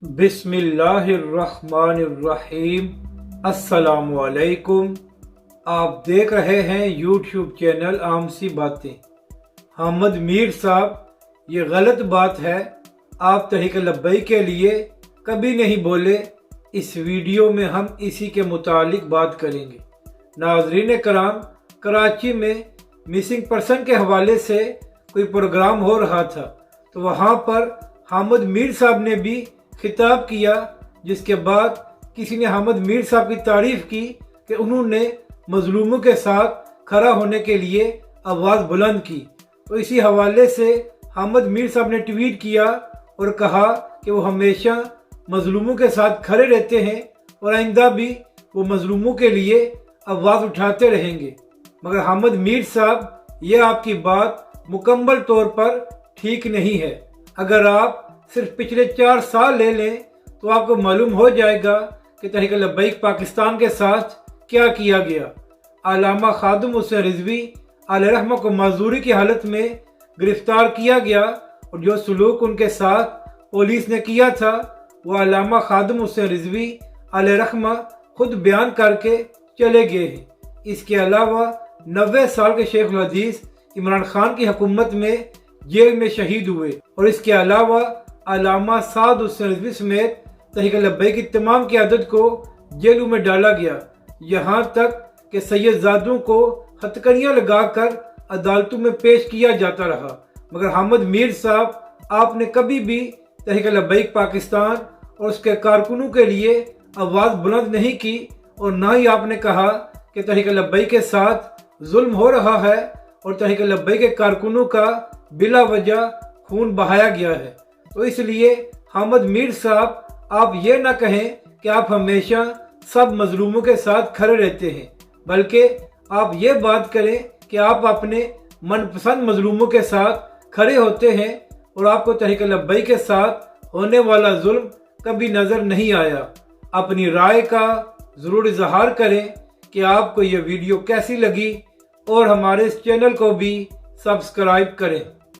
बिस्मिल्लाहिर्रहमानिर्रहीम। अस्सलाम वालेकुम। आप देख रहे हैं यूट्यूब चैनल आम सी बातें। हामिद मीर साहब, ये गलत बात है, आप तहरीक लब्बैक के लिए कभी नहीं बोले। इस वीडियो में हम इसी के मुतालिक बात करेंगे। नाज़रीन कराम, कराची में मिसिंग पर्सन के हवाले से कोई प्रोग्राम हो रहा था, तो वहाँ पर हामिद मीर साहब ने भी खिताब किया, जिसके बाद किसी ने हामिद मीर साहब की तारीफ की कि उन्होंने मजलूमों के साथ खड़ा होने के लिए आवाज़ बुलंद की। तो इसी हवाले से हामिद मीर साहब ने ट्वीट किया और कहा कि वो हमेशा मजलूमों के साथ खड़े रहते हैं और आइंदा भी वो मजलूमों के लिए आवाज़ उठाते रहेंगे। मगर हामिद मीर साहब, ये आपकी बात मुकम्मल तौर पर ठीक नहीं है। अगर आप सिर्फ पिछले 4 साल ले लें तो आपको मालूम हो जाएगा कि तहरीक लब्बैक पाकिस्तान के साथ क्या किया गया। अल्लामा खादिम हुसैन रिजवी अलैहिर्रहमा को माजूरी की हालत में गिरफ्तार किया गया और जो सलूक उनके साथ पुलिस ने किया था वो अल्लामा खादिम हुसैन रिजवी अलैहिर्रहमा खुद बयान करके चले गए हैं। इसके अलावा 90 साल के शेख उल हदीस इमरान खान की हुकूमत में जेल में शहीद हुए और इसके अलावा अल्लामा साद हुसैन रिजवी समेत तहरीक लब्बैक की तमाम क़यादत को जेलों में डाला गया। यहाँ तक कि सैयदजादों को हथकड़ियाँ लगाकर अदालतों में पेश किया जाता रहा। मगर हामिद मीर साहब, आपने कभी भी तहरीक लब्बैक पाकिस्तान और उसके कारकुनों के लिए आवाज़ बुलंद नहीं की और ना ही आपने कहा कि तहरीक लब्बैक के साथ जुल्म हो रहा है और तहरीक लब्बैक के कारकुनों का बिला वजह खून बहाया गया है। तो इसलिए हामिद मीर साहब, आप ये ना कहें कि आप हमेशा सब मजलूमों के साथ खड़े रहते हैं, बल्कि आप ये बात करें कि आप अपने मनपसंद मजलूमों के साथ खड़े होते हैं और आपको तहरीक लब्बैक के साथ होने वाला जुल्म कभी नज़र नहीं आया। अपनी राय का ज़रूर इजहार करें कि आपको ये वीडियो कैसी लगी और हमारे इस चैनल को भी सब्सक्राइब करें।